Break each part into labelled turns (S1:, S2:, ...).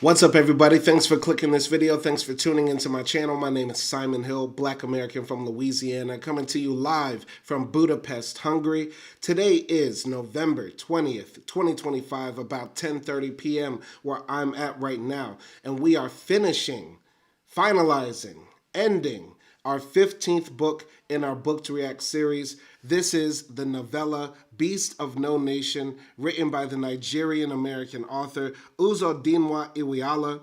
S1: What's up, everybody? Thanks for clicking this video. Thanks for tuning into my channel. My name is Simon Hill, Black American from Louisiana, coming to you live from Budapest, Hungary. Today is November 20th, 2025, about 10:30 p.m. where I'm at right now. And we are finalizing, ending our 15th book in our Book to React series. This is the novella Beast of No Nation, written by the Nigerian-American author Uzodinma Iweala,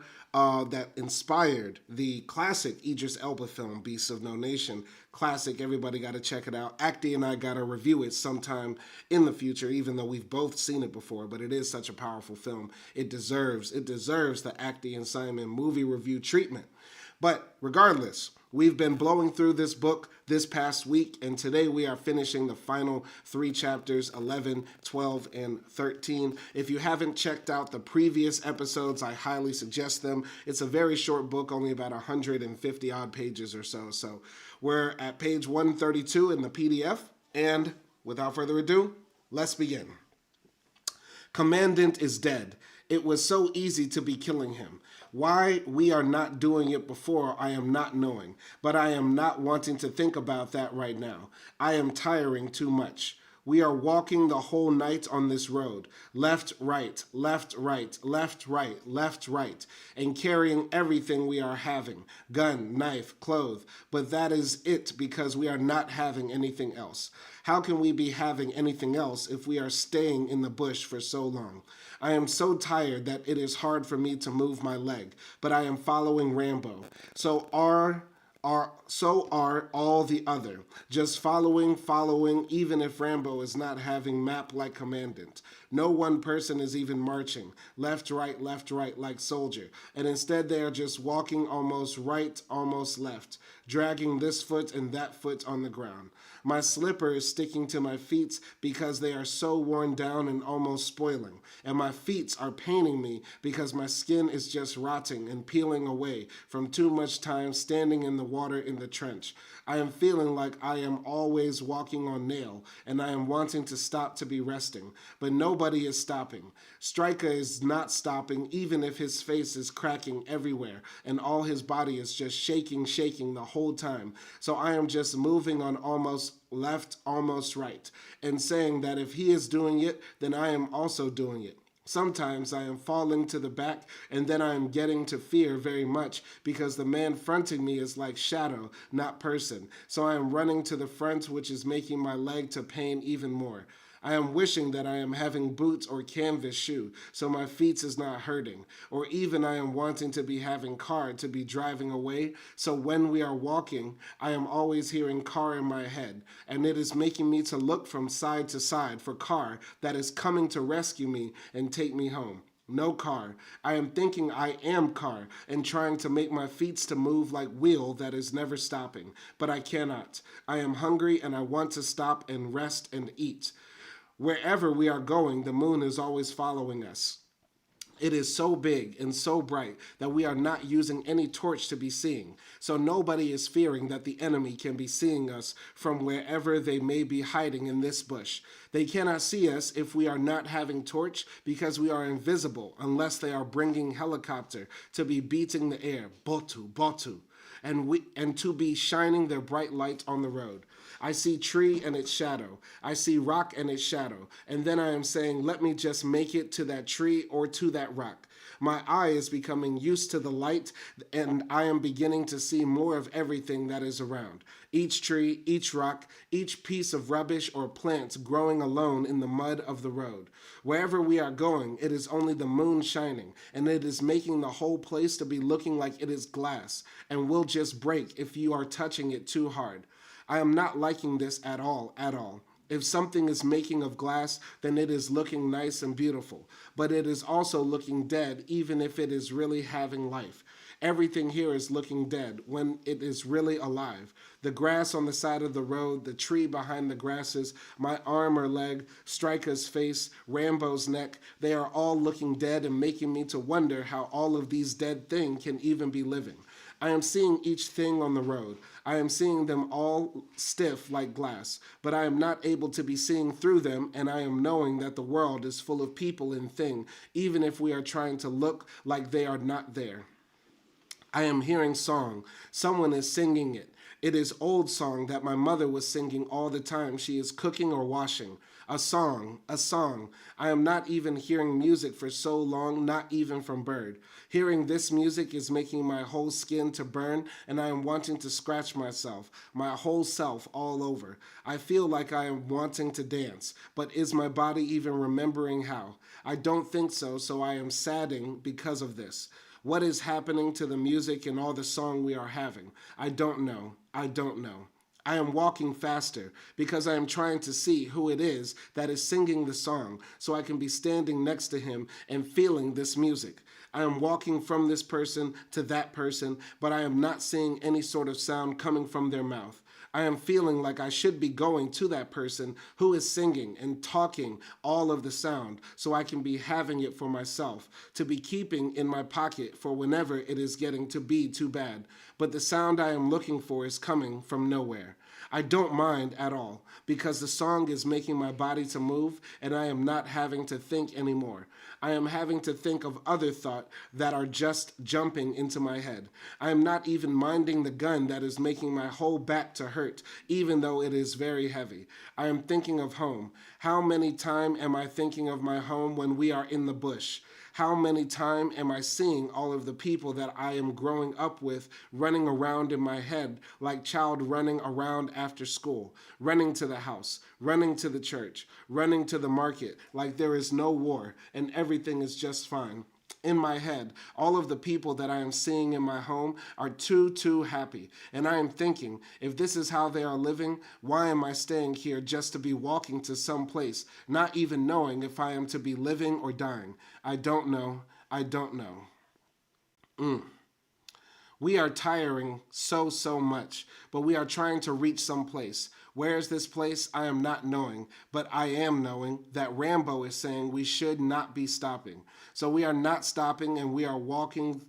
S1: that inspired the classic Idris Elba film, Beast of No Nation. Classic, everybody got to check it out. Acti and I got to review it sometime in the future, even though we've both seen it before, but it is such a powerful film. It deserves the Acti and Simon movie review treatment. But regardless, we've been blowing through this book this past week, and today we are finishing the final 3 chapters, 11, 12, and 13. If you haven't checked out the previous episodes, I highly suggest them. It's a very short book, only about 150 odd pages or so. So we're at page 132 in the PDF, and without further ado, let's begin. Commandant is dead. It was so easy to be killing him. Why we are not doing it before, I am not knowing, but I am not wanting to think about that right now. I am tiring too much. We are walking the whole night on this road, left, right, left, right, left, right, left, right, and carrying everything we are having, gun, knife, clothes, but that is it because we are not having anything else. How can we be having anything else if we are staying in the bush for so long? I am so tired that it is hard for me to move my leg, but I am following Rambo. So are all the other, just following, even if Rambo is not having map like Commandant. No one person is even marching, left, right, like soldier, and instead they are just walking almost right, almost left, dragging this foot and that foot on the ground. My slipper is sticking to my feet because they are so worn down and almost spoiling, and my feet are paining me because my skin is just rotting and peeling away from too much time standing in the water in the trench. I am feeling like I am always walking on nail, and I am wanting to stop to be resting, but nobody is stopping. Stryker is not stopping, even if his face is cracking everywhere, and all his body is just shaking the whole time. So I am just moving on almost left, almost right, and saying that if he is doing it, then I am also doing it. Sometimes I am falling to the back, and then I am getting to fear very much because the man fronting me is like shadow, not person. So I am running to the front, which is making my leg to pain even more. I am wishing that I am having boots or canvas shoe, so my feet is not hurting. Or even I am wanting to be having car to be driving away, so when we are walking, I am always hearing car in my head, and it is making me to look from side to side for car that is coming to rescue me and take me home. No car. I am thinking I am car and trying to make my feet to move like wheel that is never stopping, but I cannot. I am hungry and I want to stop and rest and eat. Wherever we are going, the moon is always following us. It is so big and so bright that we are not using any torch to be seeing. So nobody is fearing that the enemy can be seeing us from wherever they may be hiding in this bush. They cannot see us if we are not having torch because we are invisible unless they are bringing helicopter to be beating the air, botu, and to be shining their bright light on the road. I see tree and its shadow. I see rock and its shadow. And then I am saying, let me just make it to that tree or to that rock. My eye is becoming used to the light, and I am beginning to see more of everything that is around. Each tree, each rock, each piece of rubbish or plant growing alone in the mud of the road. Wherever we are going, it is only the moon shining, and it is making the whole place to be looking like it is glass, and will just break if you are touching it too hard. I am not liking this at all. If something is making of glass, then it is looking nice and beautiful, but it is also looking dead even if it is really having life. Everything here is looking dead when it is really alive. The grass on the side of the road, the tree behind the grasses, my arm or leg, Stryker's face, Rambo's neck, they are all looking dead and making me to wonder how all of these dead things can even be living. I am seeing each thing on the road. I am seeing them all stiff like glass, but I am not able to be seeing through them, and I am knowing that the world is full of people and things, even if we are trying to look like they are not there. I am hearing song. Someone is singing it. It is old song that my mother was singing all the time she is cooking or washing. A song, a song. I am not even hearing music for so long, not even from Bird. Hearing this music is making my whole skin to burn, and I am wanting to scratch myself, my whole self all over. I feel like I am wanting to dance, but is my body even remembering how? I don't think so, so I am saddening because of this. What is happening to the music and all the song we are having? I don't know. I don't know. I am walking faster because I am trying to see who it is that is singing the song so I can be standing next to him and feeling this music. I am walking from this person to that person, but I am not seeing any sort of sound coming from their mouth. I am feeling like I should be going to that person who is singing and talking all of the sound so I can be having it for myself, to be keeping in my pocket for whenever it is getting to be too bad. But the sound I am looking for is coming from nowhere. I don't mind at all because the song is making my body to move and I am not having to think anymore. I am having to think of other thoughts that are just jumping into my head. I am not even minding the gun that is making my whole back to hurt, even though it is very heavy. I am thinking of home. How many times am I thinking of my home when we are in the bush? How many times am I seeing all of the people that I am growing up with running around in my head like child running around after school, running to the house, running to the church, running to the market like there is no war and everything is just fine. In my head, all of the people that I am seeing in my home are too happy. And I am thinking, if this is how they are living, why am I staying here just to be walking to some place, not even knowing if I am to be living or dying? I don't know. I don't know. We are tiring so much, but we are trying to reach some place. Where is this place? I am not knowing, but I am knowing that Rambo is saying we should not be stopping. So we are not stopping and we are walking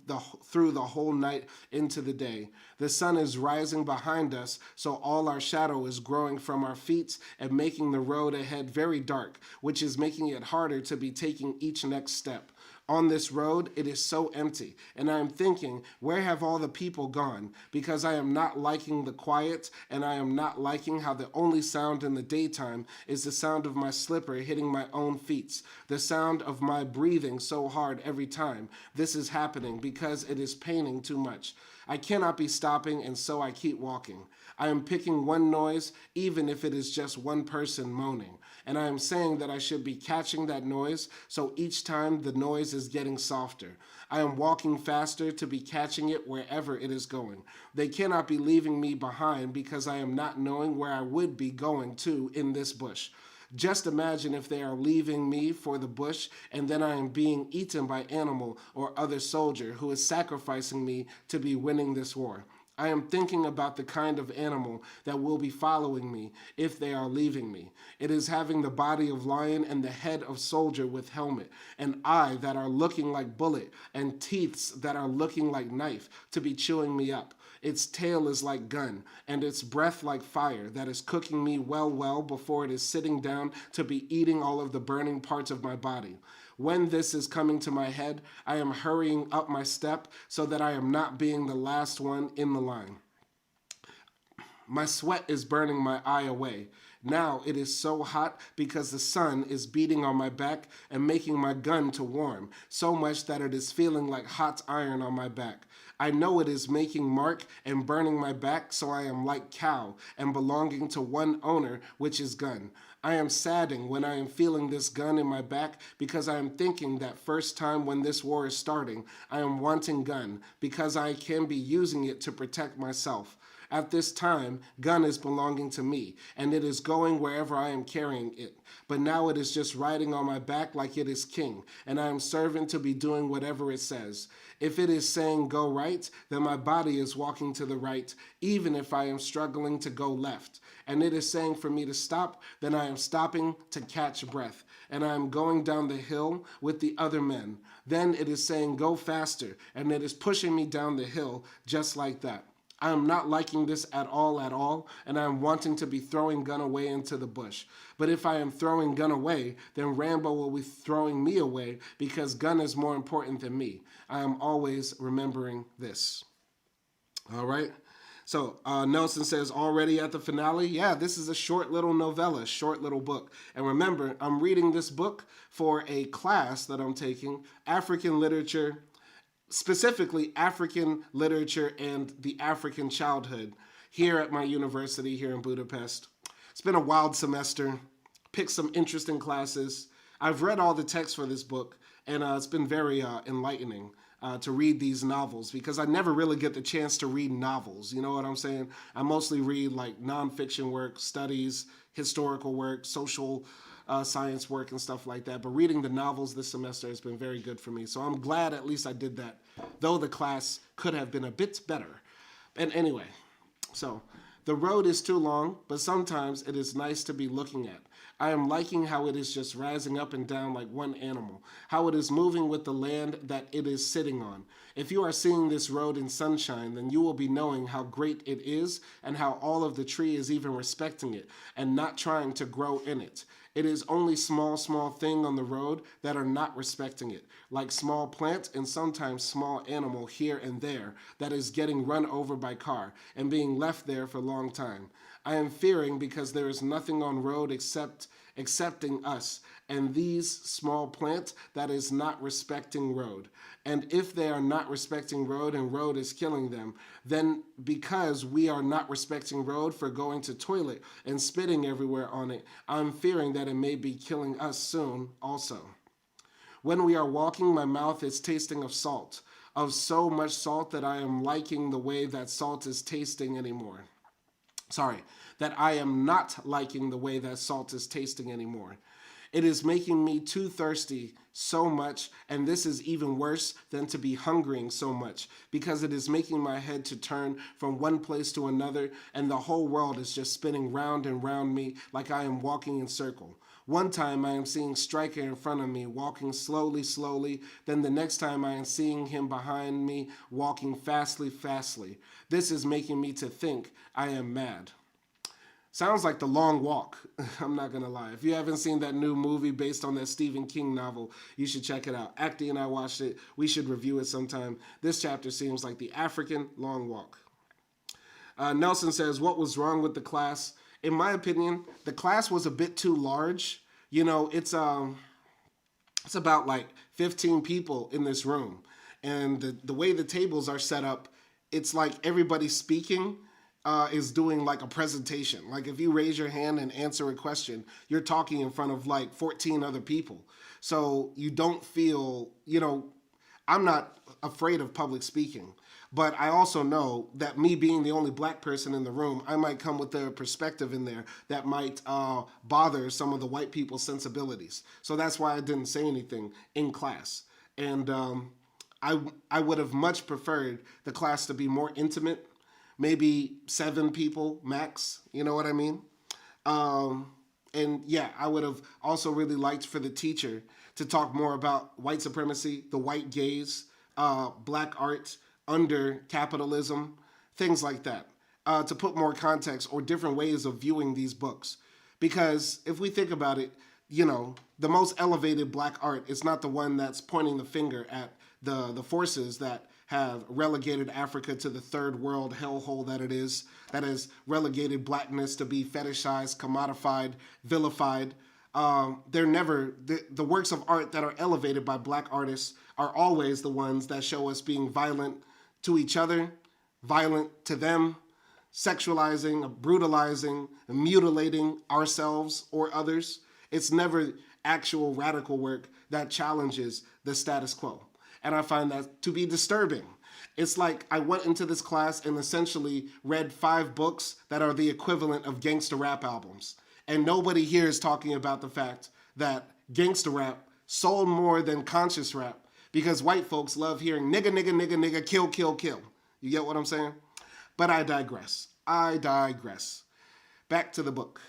S1: through the whole night into the day. The sun is rising behind us, so all our shadow is growing from our feet and making the road ahead very dark, which is making it harder to be taking each next step. On this road, it is so empty, and I am thinking, where have all the people gone? Because I am not liking the quiet, and I am not liking how the only sound in the daytime is the sound of my slipper hitting my own feet, the sound of my breathing so hard every time this is happening because it is paining too much. I cannot be stopping, and so I keep walking. I am picking one noise, even if it is just one person moaning. And I am saying that I should be catching that noise, so each time the noise is getting softer. I am walking faster to be catching it wherever it is going. They cannot be leaving me behind because I am not knowing where I would be going to in this bush. Just imagine if they are leaving me for the bush and then I am being eaten by animal or other soldier who is sacrificing me to be winning this war. I am thinking about the kind of animal that will be following me if they are leaving me. It is having the body of lion and the head of soldier with helmet, and eye that are looking like bullet, and teeths that are looking like knife to be chewing me up. Its tail is like gun, and its breath like fire that is cooking me well before it is sitting down to be eating all of the burning parts of my body. When this is coming to my head, I am hurrying up my step so that I am not being the last one in the line. My sweat is burning my eye away. Now it is so hot because the sun is beating on my back and making my gun to warm, so much that it is feeling like hot iron on my back. I know it is making mark and burning my back, so I am like cow and belonging to one owner, which is gun. I am saddened when I am feeling this gun in my back because I am thinking that first time when this war is starting, I am wanting gun because I can be using it to protect myself. At this time, gun is belonging to me, and it is going wherever I am carrying it. But now it is just riding on my back like it is king, and I am serving to be doing whatever it says. If it is saying go right, then my body is walking to the right, even if I am struggling to go left. And it is saying for me to stop, then I am stopping to catch breath. and I am going down the hill with the other men. Then it is saying, go faster, and it is pushing me down the hill just like that. I am not liking this at all, and I am wanting to be throwing gun away into the bush. But if I am throwing gun away, then Rambo will be throwing me away because gun is more important than me. I am always remembering this. All right? So Nelson says, already at the finale? Yeah, this is a short little novella, short little book. And remember, I'm reading this book for a class that I'm taking, African literature, specifically African literature and the African childhood, here at my university here in Budapest. It's been a wild semester, picked some interesting classes. I've read all the text for this book, and it's been very enlightening to read these novels, because I never really get the chance to read novels. You know what I'm saying? I mostly read like nonfiction work, studies, historical work, social science work and stuff like that. But reading the novels this semester has been very good for me. So I'm glad at least I did that, though the class could have been a bit better. And anyway, so the road is too long, but sometimes it is nice to be looking at. I am liking how it is just rising up and down like one animal, how it is moving with the land that it is sitting on. If you are seeing this road in sunshine, then you will be knowing how great it is and how all of the tree is even respecting it and not trying to grow in it. It is only small thing on the road that are not respecting it, like small plant and sometimes small animal here and there that is getting run over by car and being left there for a long time. I am fearing because there is nothing on road except accepting us and these small plant that is not respecting road. And if they are not respecting road and road is killing them, then because we are not respecting road for going to toilet and spitting everywhere on it, I'm fearing that it may be killing us soon also. When we are walking, my mouth is tasting of salt, of so much salt that I am liking the way that salt is tasting anymore. That I am not liking the way that salt is tasting anymore. It is making me too thirsty so much, and this is even worse than to be hungering so much, because it is making my head to turn from one place to another, and the whole world is just spinning round and round me like I am walking in circle. One time I am seeing Stryker in front of me walking slowly, then the next time I am seeing him behind me walking fastly. This is making me to think I am mad. Sounds like The Long Walk. I'm not going to lie. If you haven't seen that new movie based on that Stephen King novel, you should check it out. Acti and I watched it. We should review it sometime. This chapter seems like the African Long Walk. Nelson says, what was wrong with the class? In my opinion, the class was a bit too large. You know, it's about like 15 people in this room. And the way the tables are set up, it's like everybody speaking is doing like a presentation. Like if you raise your hand and answer a question, you're talking in front of like 14 other people. So you don't feel, you know, I'm not afraid of public speaking, but I also know that me being the only black person in the room, I might come with a perspective in there that might bother some of the white people's sensibilities. So that's why I didn't say anything in class. And I would have much preferred the class to be more intimate, maybe 7 people max, you know what I mean? And yeah, I would have also really liked for the teacher to talk more about white supremacy, the white gaze, black art under capitalism, things like that, to put more context or different ways of viewing these books. Because if we think about it, you know, the most elevated black art is not the one that's pointing the finger at the forces that have relegated Africa to the third world hellhole that it is, that has relegated blackness to be fetishized, commodified, vilified. They're never, the works of art that are elevated by black artists are always the ones that show us being violent to each other, violent to them, sexualizing, brutalizing, mutilating ourselves or others. It's never actual radical work that challenges the status quo. And I find that to be disturbing. It's like I went into this class and essentially read 5 books that are the equivalent of gangster rap albums. And nobody here is talking about the fact that gangster rap sold more than conscious rap because white folks love hearing nigga, kill. You get what I'm saying? But I digress. Back to the book.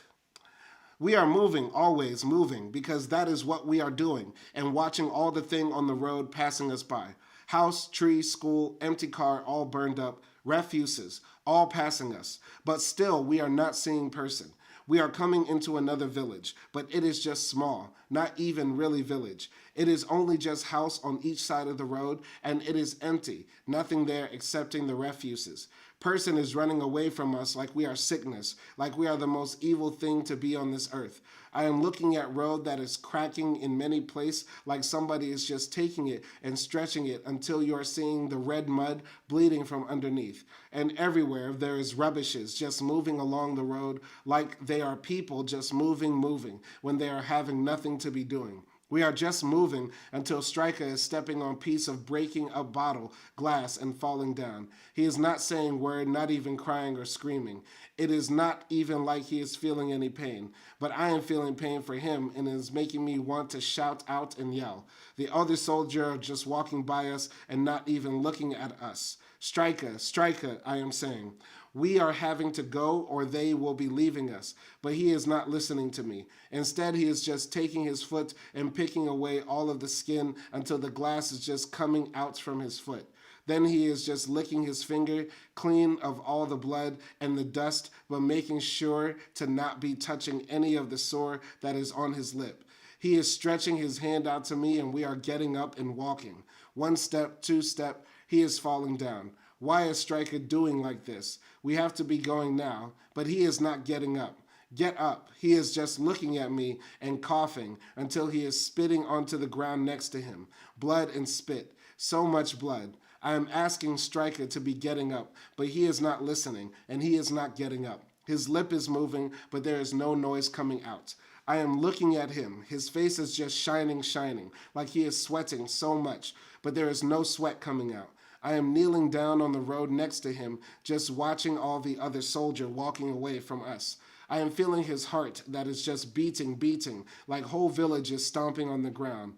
S1: We are moving, always moving, because that is what we are doing, and watching all the thing on the road passing us by. House, tree, school, empty car, all burned up, refuses, all passing us. But still, we are not seeing person. We are coming into another village, but it is just small, not even really village. It is only just house on each side of the road, and it is empty, nothing there excepting the refuses. Person is running away from us like we are sickness, like we are the most evil thing to be on this earth. I am looking at road that is cracking in many places, like somebody is just taking it and stretching it until you are seeing the red mud bleeding from underneath. And everywhere there is rubbishes just moving along the road like they are people just moving, when they are having nothing to be doing. We are just moving until Stryker is stepping on piece of breaking up bottle, glass, and falling down. He is not saying word, not even crying or screaming. It is not even like he is feeling any pain. But I am feeling pain for him, and it is making me want to shout out and yell. The other soldier are just walking by us and not even looking at us. Stryker, I am saying. We are having to go or they will be leaving us. But he is not listening to me. Instead, he is just taking his foot and picking away all of the skin until the glass is just coming out from his foot. Then he is just licking his finger clean of all the blood and the dust, but making sure to not be touching any of the sore that is on his lip. He is stretching his hand out to me, and we are getting up and walking. 1 step, 2 step, he is falling down. Why is Stryker doing like this? We have to be going now, but he is not getting up. Get up. He is just looking at me and coughing until he is spitting onto the ground next to him. Blood and spit. So much blood. I am asking Stryker to be getting up, but he is not listening, and he is not getting up. His lip is moving, but there is no noise coming out. I am looking at him. His face is just shining, like he is sweating so much, but there is no sweat coming out. I am kneeling down on the road next to him, just watching all the other soldier walking away from us. I am feeling his heart that is just beating, like whole village is stomping on the ground.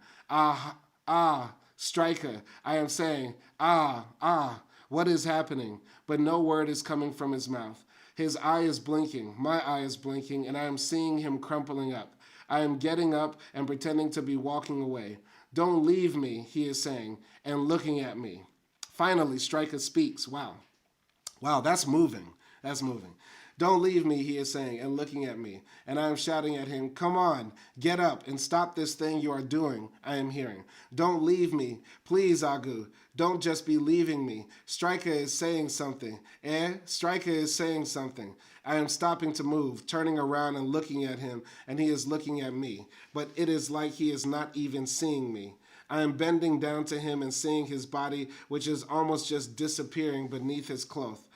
S1: Stryker, I am saying, what is happening? But no word is coming from his mouth. His eye is blinking, my eye is blinking, and I am seeing him crumpling up. I am getting up and pretending to be walking away. Don't leave me, he is saying, and looking at me. Finally, Stryker speaks. Wow, that's moving. Don't leave me, he is saying, and looking at me. And I am shouting at him, come on, get up and stop this thing you are doing, I am hearing. Don't leave me. Please, Agu. Don't just be leaving me. Stryker is saying something. Stryker is saying something. I am stopping to move, turning around and looking at him, and he is looking at me. But it is like he is not even seeing me. I am bending down to him and seeing his body, which is almost just disappearing beneath his cloth.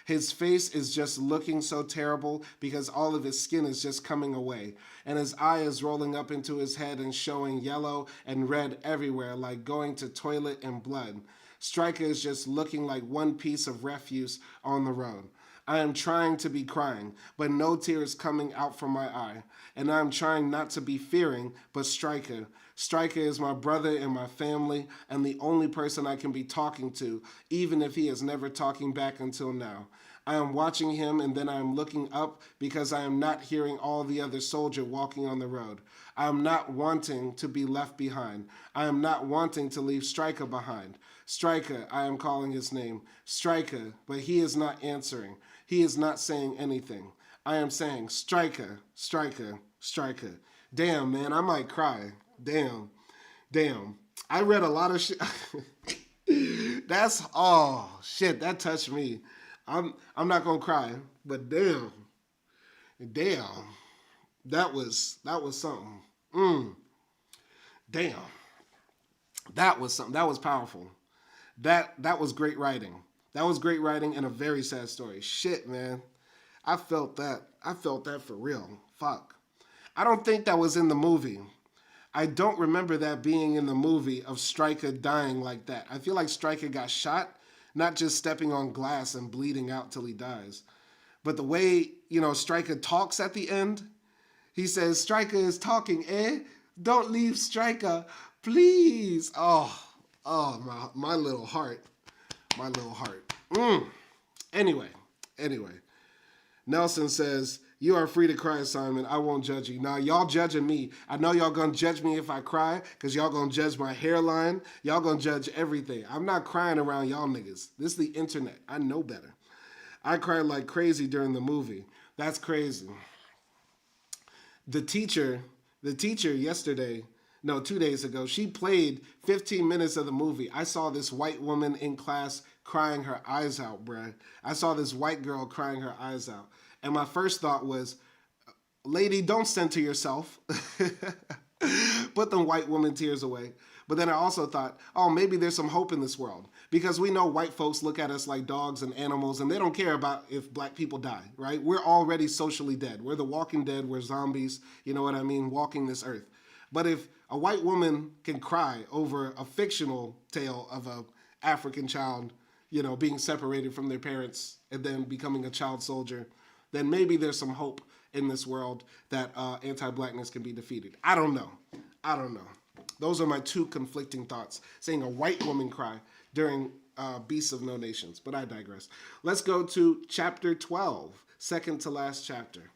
S1: His face is just looking so terrible because all of his skin is just coming away, and his eye is rolling up into his head and showing yellow and red everywhere like going to toilet and blood. Stryker is just looking like one piece of refuse on the road. I am trying to be crying, but no tears coming out from my eye. And I am trying not to be fearing, but Stryker. Stryker is my brother and my family, and the only person I can be talking to, even if he is never talking back until now. I am watching him, and then I am looking up because I am not hearing all the other soldiers walking on the road. I am not wanting to be left behind. I am not wanting to leave Stryker behind. Stryker, I am calling his name. Stryker, but he is not answering. He is not saying anything. I am saying, Stryker, Stryker, Stryker. Damn, man, I might cry. Damn. I read a lot of shit. Shit, that touched me. I'm not gonna cry, but damn. That was something. Damn. That was something. That was powerful. That was great writing. That was great writing and a very sad story. Shit, man. I felt that. I felt that for real. Fuck. I don't think that was in the movie. I don't remember that being in the movie of Stryker dying like that. I feel like Stryker got shot, not just stepping on glass and bleeding out till he dies. But the way, Stryker talks at the end, he says, Stryker is talking, Don't leave Stryker, please. My little heart. Anyway. Nelson says, You are free to cry, Simon. I won't judge you. Now, y'all judging me. I know y'all gonna judge me if I cry, because y'all gonna judge my hairline. Y'all gonna judge everything. I'm not crying around y'all niggas. This is the internet. I know better. I cried like crazy during the movie. That's crazy. The teacher, the teacher yesterday, no, 2 days ago, she played 15 minutes of the movie. I saw this white woman in class crying her eyes out, bruh. I saw this white girl crying her eyes out. And my first thought was, lady, don't center yourself. Put them white woman tears away. But then I also thought, oh, maybe there's some hope in this world. Because we know white folks look at us like dogs and animals, and they don't care about if black people die, right? We're already socially dead. We're the walking dead. We're zombies, you know what I mean, walking this earth. But if a white woman can cry over a fictional tale of a African child, you know, being separated from their parents and then becoming a child soldier, then maybe there's some hope in this world that anti-blackness can be defeated. I don't know. I don't know. Those are my two conflicting thoughts. Seeing a white woman cry during Beasts of No Nations, but I digress. Let's go to chapter 12, second to last chapter.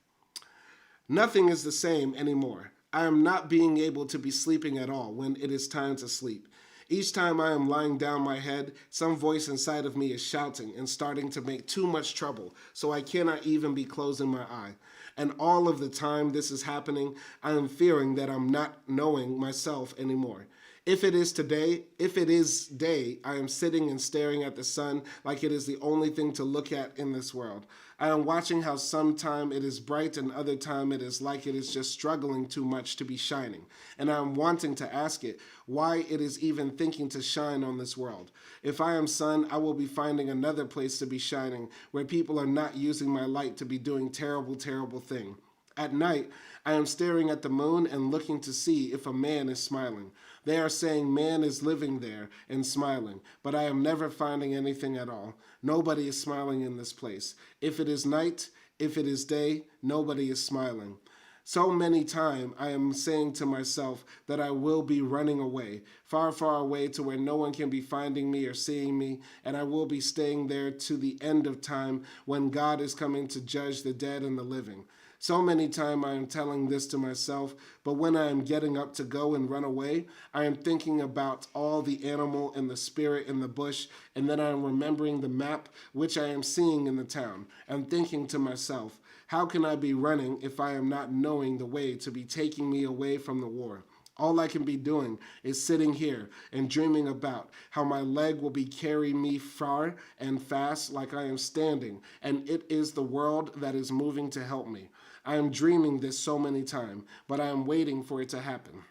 S1: Nothing is the same anymore. I am not being able to be sleeping at all when it is time to sleep. Each time I am lying down my head, some voice inside of me is shouting and starting to make too much trouble, so I cannot even be closing my eye. And all of the time this is happening, I am fearing that I'm not knowing myself anymore. If it is day, I am sitting and staring at the sun like it is the only thing to look at in this world. I am watching how sometime it is bright and other time it is like it is just struggling too much to be shining. And I am wanting to ask it why it is even thinking to shine on this world. If I am sun, I will be finding another place to be shining where people are not using my light to be doing terrible, terrible thing. At night, I am staring at the moon and looking to see if a man is smiling. They are saying man is living there and smiling, but I am never finding anything at all. Nobody is smiling in this place. If it is night, if it is day, nobody is smiling. So many times I am saying to myself that I will be running away, far, far away to where no one can be finding me or seeing me, and I will be staying there to the end of time when God is coming to judge the dead and the living. So many times I am telling this to myself, but when I am getting up to go and run away, I am thinking about all the animal and the spirit in the bush, and then I am remembering the map which I am seeing in the town, and thinking to myself, how can I be running if I am not knowing the way to be taking me away from the war? All I can be doing is sitting here and dreaming about how my leg will be carrying me far and fast like I am standing, and it is the world that is moving to help me. I am dreaming this so many times, but I am waiting for it to happen.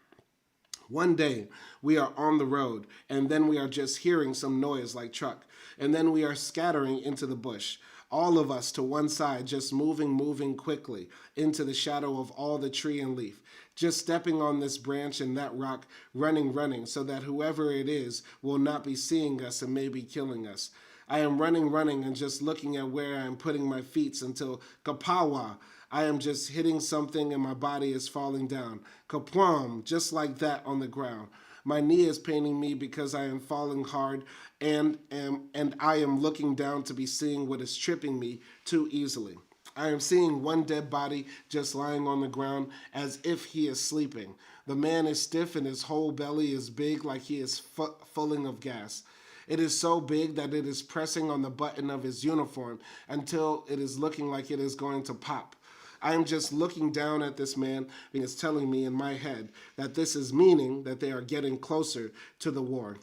S1: One day, we are on the road, and then we are just hearing some noise like truck, and then we are scattering into the bush. All of us to one side, just moving quickly into the shadow of all the tree and leaf, just stepping on this branch and that rock, running, so that whoever it is will not be seeing us and maybe killing us. I am running, and just looking at where I am putting my feet until kapawa, I am just hitting something and my body is falling down. Kaplum, just like that on the ground. My knee is paining me because I am falling hard and I am looking down to be seeing what is tripping me too easily. I am seeing one dead body just lying on the ground as if he is sleeping. The man is stiff and his whole belly is big like he is fulling of gas. It is so big that it is pressing on the button of his uniform until it is looking like it is going to pop. I am just looking down at this man and it's telling me in my head that this is meaning that they are getting closer to the war.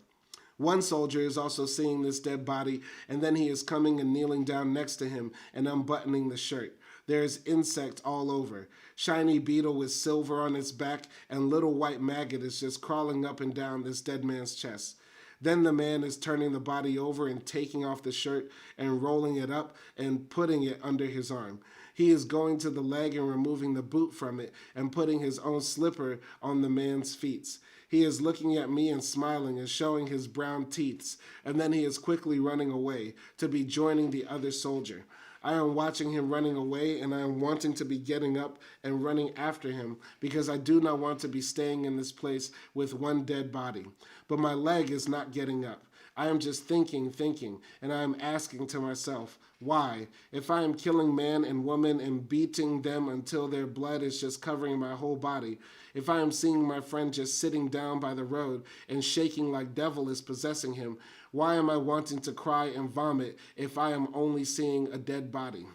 S1: One soldier is also seeing this dead body, and then he is coming and kneeling down next to him and unbuttoning the shirt. There is insect all over. Shiny beetle with silver on its back, and little white maggot is just crawling up and down this dead man's chest. Then the man is turning the body over and taking off the shirt and rolling it up and putting it under his arm. He is going to the leg and removing the boot from it and putting his own slipper on the man's feet. He is looking at me and smiling and showing his brown teeth, and then he is quickly running away to be joining the other soldier. I am watching him running away, and I am wanting to be getting up and running after him because I do not want to be staying in this place with one dead body. But my leg is not getting up. I am just thinking, and I am asking to myself, why? If I am killing man and woman and beating them until their blood is just covering my whole body, if I am seeing my friend just sitting down by the road and shaking like devil is possessing him, why am I wanting to cry and vomit if I am only seeing a dead body?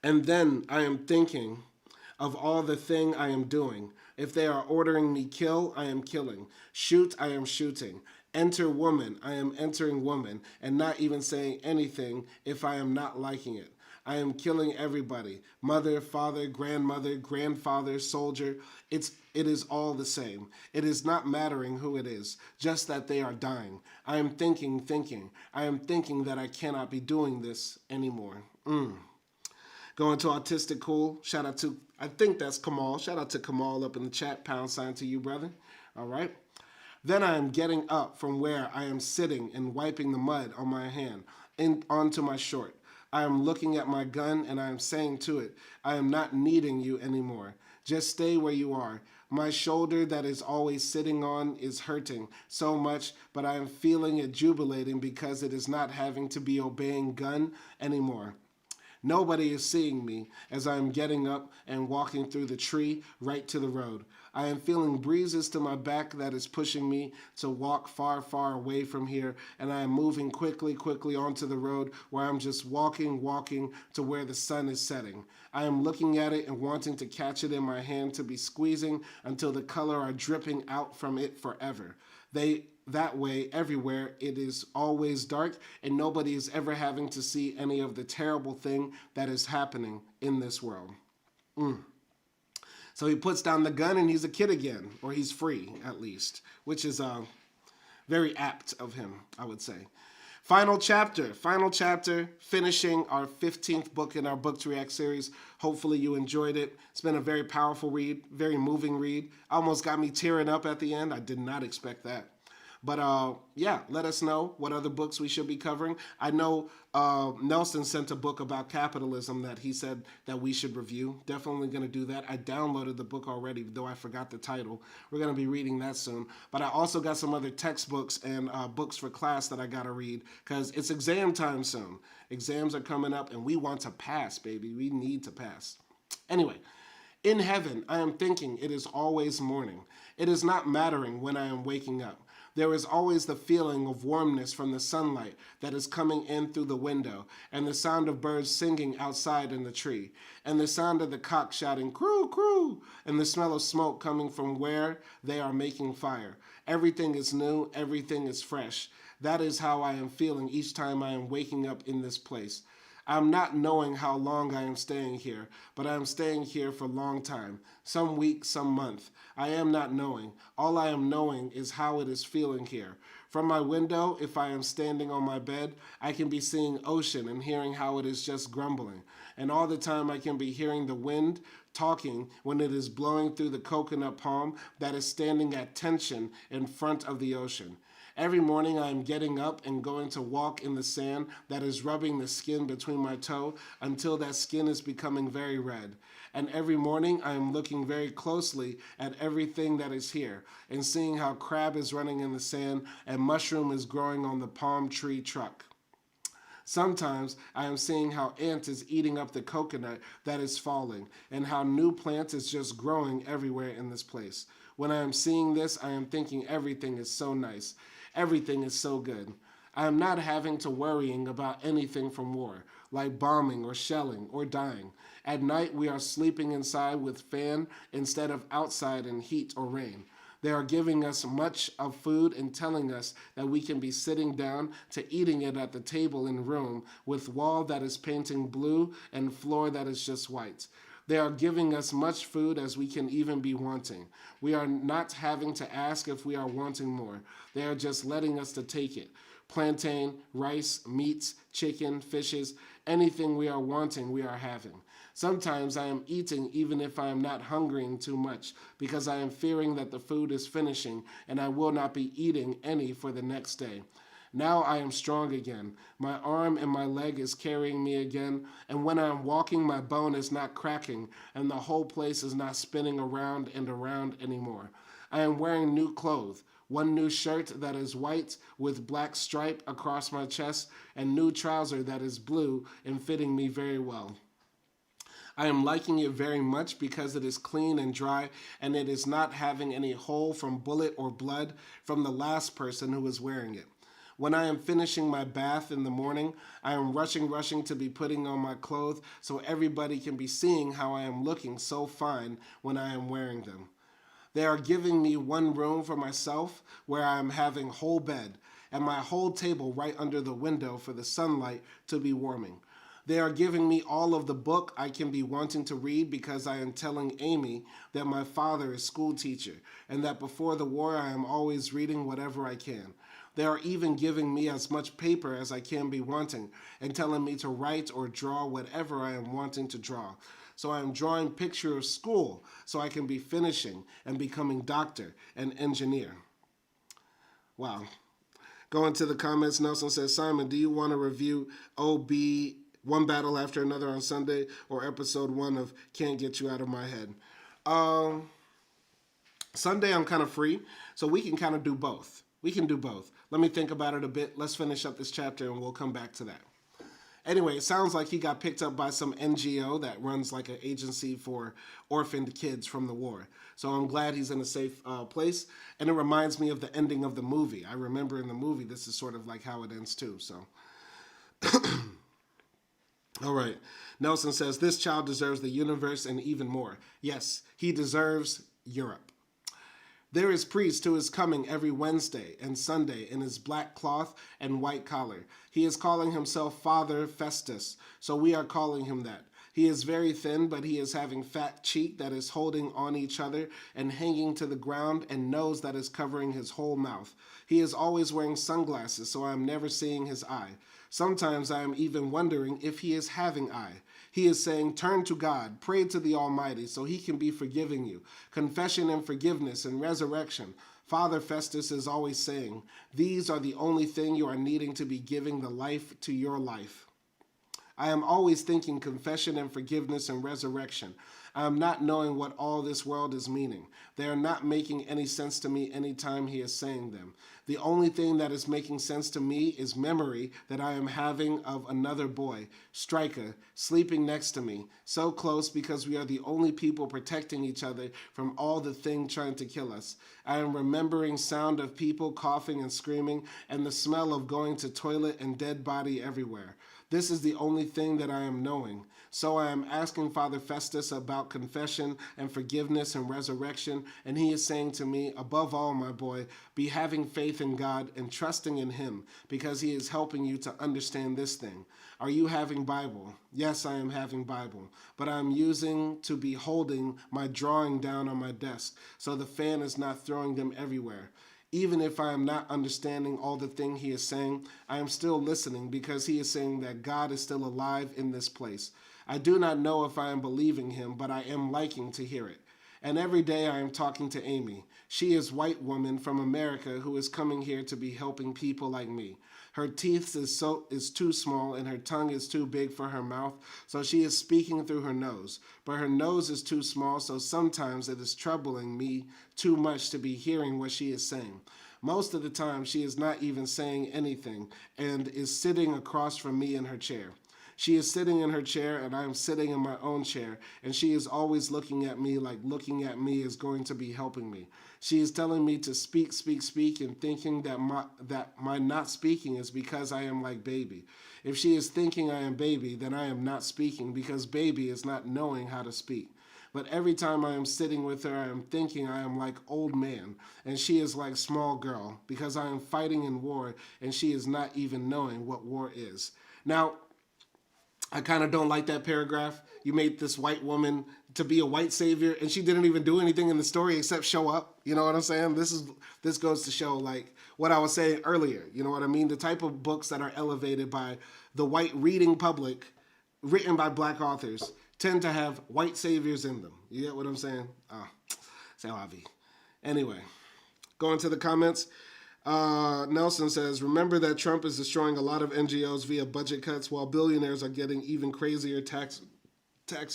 S1: And then I am thinking of all the thing I am doing. If they are ordering me kill, I am killing. Shoot, I am shooting. Enter woman, I am entering woman, and not even saying anything if I am not liking it. I am killing everybody. Mother, father, grandmother, grandfather, soldier. It is all the same. It is not mattering who it is, just that they are dying. I am thinking. I am thinking that I cannot be doing this anymore. Going to Autistic Cool. Shout out to, I think that's Kamal. Shout out to Kamal up in the chat. Pound sign to you, brother. All right. Then I am getting up from where I am sitting and wiping the mud on my hand onto my short. I am looking at my gun and I am saying to it, I am not needing you anymore. Just stay where you are. My shoulder that is always sitting on is hurting so much, but I am feeling it jubilating because it is not having to be obeying gun anymore. Nobody is seeing me as I am getting up and walking through the tree right to the road. I am feeling breezes to my back that is pushing me to walk far, far away from here, and I am moving quickly onto the road where I'm just walking to where the sun is setting. I am looking at it and wanting to catch it in my hand to be squeezing until the color are dripping out from it forever. That way, everywhere, it is always dark, and nobody is ever having to see any of the terrible thing that is happening in this world. So he puts down the gun, and he's a kid again, or he's free, at least, which is very apt of him, I would say. Final chapter, finishing our 15th book in our Book to React series. Hopefully you enjoyed it. It's been a very powerful read, very moving read. Almost got me tearing up at the end. I did not expect that. But yeah, let us know what other books we should be covering. I know Nelson sent a book about capitalism that he said that we should review. Definitely going to do that. I downloaded the book already, though I forgot the title. We're going to be reading that soon. But I also got some other textbooks and books for class that I got to read because it's exam time soon. Exams are coming up and we want to pass, baby. We need to pass. Anyway. In heaven, I am thinking it is always morning. It is not mattering when I am waking up. There is always the feeling of warmness from the sunlight that is coming in through the window, and the sound of birds singing outside in the tree, and the sound of the cock shouting, "Crew, crew," and the smell of smoke coming from where they are making fire. Everything is new, everything is fresh. That is how I am feeling each time I am waking up in this place. I'm not knowing how long I am staying here, but I am staying here for a long time, some week, some month. I am not knowing. All I am knowing is how it is feeling here. From my window, if I am standing on my bed, I can be seeing ocean and hearing how it is just grumbling. And all the time I can be hearing the wind talking when it is blowing through the coconut palm that is standing at tension in front of the ocean. Every morning I am getting up and going to walk in the sand that is rubbing the skin between my toe until that skin is becoming very red. And every morning I am looking very closely at everything that is here and seeing how crab is running in the sand and mushroom is growing on the palm tree trunk. Sometimes I am seeing how ant is eating up the coconut that is falling and how new plant is just growing everywhere in this place. When I am seeing this, I am thinking everything is so nice. Everything is so good. I am not having to worrying about anything from war, like bombing or shelling or dying. At night we are sleeping inside with fan instead of outside in heat or rain. They are giving us much of food and telling us that we can be sitting down to eating it at the table in room with wall that is painting blue and floor that is just white. They are giving us much food as we can even be wanting. We are not having to ask if we are wanting more. They are just letting us to take it. Plantain, rice, meats, chicken, fishes, anything we are wanting, we are having. Sometimes I am eating even if I am not hungering too much because I am fearing that the food is finishing and I will not be eating any for the next day. Now I am strong again. My arm and my leg is carrying me again, and when I am walking, my bone is not cracking, and the whole place is not spinning around and around anymore. I am wearing new clothes. one new shirt that is white with black stripe across my chest, and new trouser that is blue and fitting me very well. I am liking it very much because it is clean and dry, and it is not having any hole from bullet or blood from the last person who was wearing it. When I am finishing my bath in the morning, I am rushing to be putting on my clothes so everybody can be seeing how I am looking so fine when I am wearing them. They are giving me one room for myself where I am having whole bed and my whole table right under the window for the sunlight to be warming. They are giving me all of the book I can be wanting to read because I am telling Amy that my father is school teacher and that before the war I am always reading whatever I can. They are even giving me as much paper as I can be wanting and telling me to write or draw whatever I am wanting to draw. So I am drawing picture of school so I can be finishing and becoming doctor and engineer. Wow. Going to the comments, Nelson says, Simon, do you want to review OB One Battle After Another on Sunday or episode 1 of Can't Get You Out of My Head? Sunday I'm kind of free, so we can kind of do both. We can do both. Let me think about it a bit. Let's finish up this chapter and we'll come back to that. Anyway, it sounds like he got picked up by some NGO that runs like an agency for orphaned kids from the war. So I'm glad he's in a safe place. And it reminds me of the ending of the movie. I remember in the movie, this is sort of like how it ends too. So, all right. Nelson says, this child deserves the universe and even more. Yes, he deserves Europe. There is priest who is coming every Wednesday and Sunday in his black cloth and white collar. He is calling himself Father Festus, so we are calling him that. He is very thin, but he is having fat cheek that is holding on each other and hanging to the ground and nose that is covering his whole mouth. He is always wearing sunglasses, so I am never seeing his eye. Sometimes I am even wondering if he is having eye. He is saying, turn to God, pray to the Almighty so he can be forgiving you. Confession and forgiveness and resurrection. Father Festus is always saying, these are the only thing you are needing to be giving the life to your life. I am always thinking confession and forgiveness and resurrection. I am not knowing what all this world is meaning. They are not making any sense to me anytime he is saying them. The only thing that is making sense to me is memory that I am having of another boy, Stryker, sleeping next to me, so close because we are the only people protecting each other from all the thing trying to kill us. I am remembering sound of people coughing and screaming and the smell of going to toilet and dead body everywhere. This is the only thing that I am knowing. So I am asking Father Festus about confession and forgiveness and resurrection, and he is saying to me, above all, my boy, be having faith in God and trusting in him, because he is helping you to understand this thing. Are you having Bible? Yes, I am having Bible, but I am using to be holding my drawing down on my desk, so the fan is not throwing them everywhere. Even if I am not understanding all the thing he is saying, I am still listening because he is saying that God is still alive in this place. I do not know if I am believing him, but I am liking to hear it. And every day I am talking to Amy. She is a white woman from America who is coming here to be helping people like me. Her teeth is too small and her tongue is too big for her mouth, so she is speaking through her nose. But her nose is too small, so sometimes it is troubling me too much to be hearing what she is saying. Most of the time, she is not even saying anything and is sitting across from me in her chair. She is sitting in her chair and I am sitting in my own chair, and she is always looking at me like looking at me is going to be helping me. She is telling me to speak, and thinking that my not speaking is because I am like baby. If she is thinking I am baby, then I am not speaking because baby is not knowing how to speak. But every time I am sitting with her, I am thinking I am like old man, and she is like small girl, because I am fighting in war, and she is not even knowing what war is. Now, I kind of don't like that paragraph. You made this white woman to be a white savior, and she didn't even do anything in the story except show up. You know what I'm saying? This goes to show, like, what I was saying earlier. You know what I mean? The type of books that are elevated by the white reading public, written by black authors, tend to have white saviors in them. You get what I'm saying? C'est la vie. Anyway, going to the comments. Nelson says, remember that Trump is destroying a lot of NGOs via budget cuts while billionaires are getting even crazier tax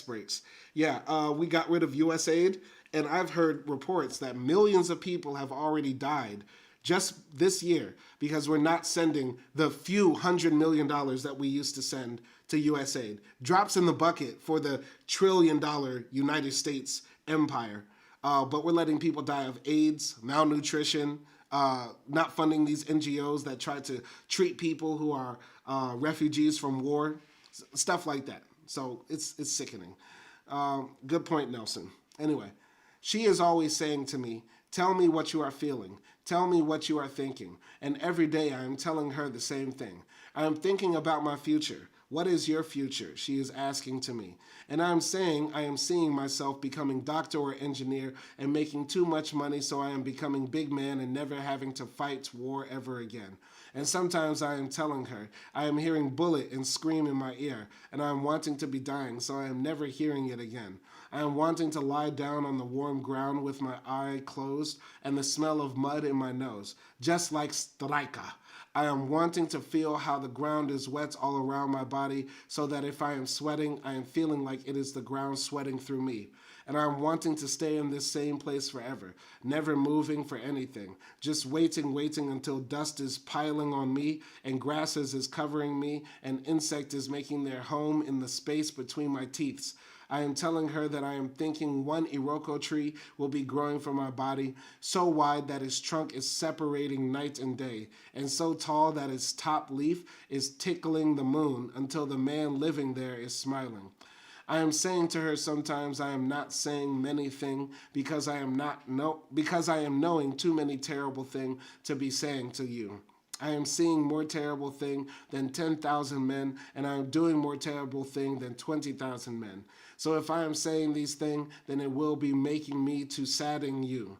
S1: breaks. Yeah, we got rid of USAID, and I've heard reports that millions of people have already died just this year, because we're not sending the few $100 million that we used to send to USAID. Drops in the bucket for the $1 trillion United States empire. But we're letting people die of AIDS, malnutrition, not funding these NGOs that try to treat people who are refugees from war, stuff like that. So it's sickening. Good point, Nelson. Anyway, she is always saying to me, tell me what you are feeling. Tell me what you are thinking. And every day I am telling her the same thing. I am thinking about my future. What is your future? She is asking to me. And I am saying I am seeing myself becoming doctor or engineer and making too much money, so I am becoming big man and never having to fight war ever again. And sometimes I am telling her I am hearing bullet and scream in my ear, and I am wanting to be dying, so I am never hearing it again. I am wanting to lie down on the warm ground with my eye closed and the smell of mud in my nose, just like Strika. I am wanting to feel how the ground is wet all around my body, so that if I am sweating, I am feeling like it is the ground sweating through me. And I am wanting to stay in this same place forever, never moving for anything, just waiting until dust is piling on me and grasses is covering me and insect is making their home in the space between my teeth. I am telling her that I am thinking one Iroko tree will be growing from my body, so wide that its trunk is separating night and day, and so tall that its top leaf is tickling the moon until the man living there is smiling. I am saying to her sometimes I am not saying many things because I am knowing too many terrible things to be saying to you. I am seeing more terrible thing than 10,000 men, and I am doing more terrible thing than 20,000 men. So if I am saying these things, then it will be making me to sadden you.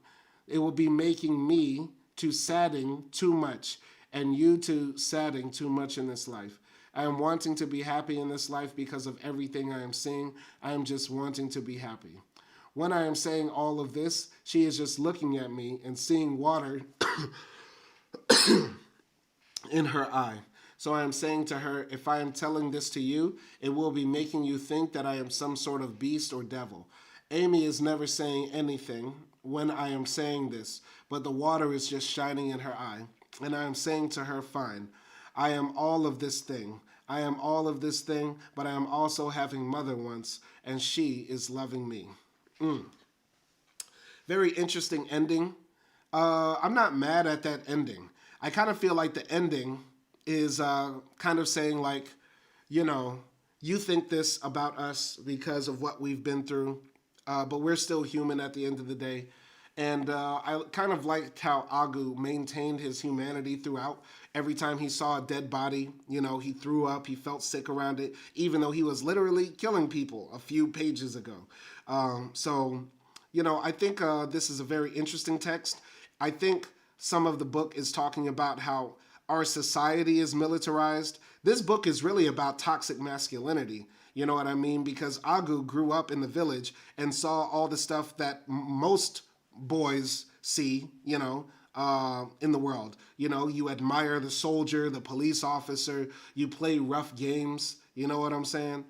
S1: It will be making me to sadden too much, and you to sadden too much in this life. I am wanting to be happy in this life because of everything I am seeing. I am just wanting to be happy. When I am saying all of this, she is just looking at me and seeing water in her eye. So I am saying to her, if I am telling this to you, it will be making you think that I am some sort of beast or devil. Amy is never saying anything when I am saying this, but the water is just shining in her eye. And I am saying to her, fine, I am all of this thing. I am all of this thing, but I am also having mother once, and she is loving me. Very interesting ending. I'm not mad at that ending. I kind of feel like the ending is kind of saying like, you think this about us because of what we've been through, but we're still human at the end of the day. And I kind of liked how Agu maintained his humanity throughout. Every time he saw a dead body, he threw up, he felt sick around it, even though he was literally killing people a few pages ago. I think this is a very interesting text. I think some of the book is talking about how our society is militarized. This book is really about toxic masculinity. You know what I mean? Because Agu grew up in the village and saw all the stuff that most boys see, in the world. You admire the soldier, the police officer, you play rough games. You know what I'm saying?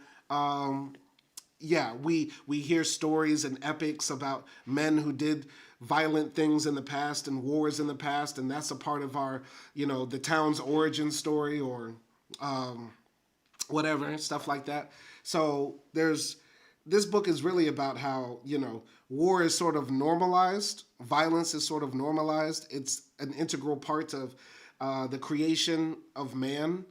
S1: We hear stories and epics about men who did violent things in the past and wars in the past, and that's a part of our, the town's origin story or whatever, stuff like that. So this book is really about how, war is sort of normalized, violence is sort of normalized. It's an integral part of the creation of man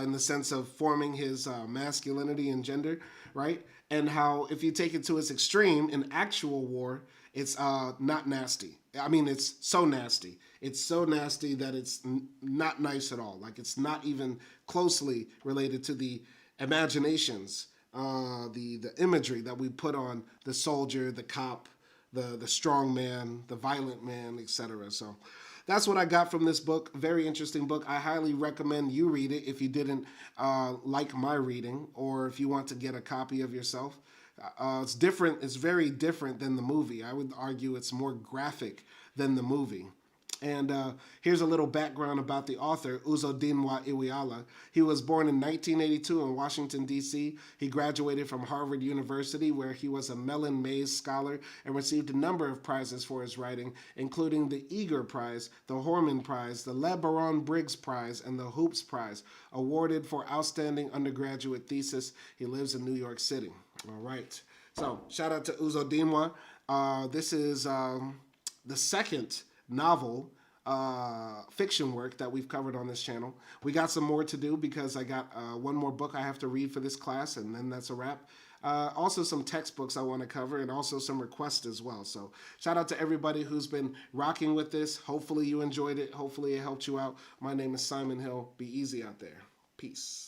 S1: in the sense of forming his masculinity and gender, right? And how if you take it to its extreme, in actual war, it's not nasty. I mean, it's so nasty. It's so nasty that it's not nice at all. Like, it's not even closely related to the imaginations, the imagery that we put on the soldier, the cop, the strong man, the violent man, etc. So that's what I got from this book. Very interesting book. I highly recommend you read it if you didn't like my reading, or if you want to get a copy of yourself. It's different. It's very different than the movie. I would argue it's more graphic than the movie. And here's a little background about the author, Uzodinma Iweala. He was born in 1982 in Washington, D.C. He graduated from Harvard University, where he was a Mellon Mays Scholar and received a number of prizes for his writing, including the Eager Prize, the Horman Prize, the Le Baron Briggs Prize, and the Hoops Prize, awarded for outstanding undergraduate thesis. He lives in New York City. All right. So, shout out to Uzodinma. This is the second novel fiction work that we've covered on this channel. We got some more to do because I got one more book I have to read for this class, and then that's a wrap. Also some textbooks I want to cover, and also some requests as well. So shout out to everybody who's been rocking with this. Hopefully you enjoyed it. Hopefully it helped you out. My name is Simon Hill. Be easy out there. Peace.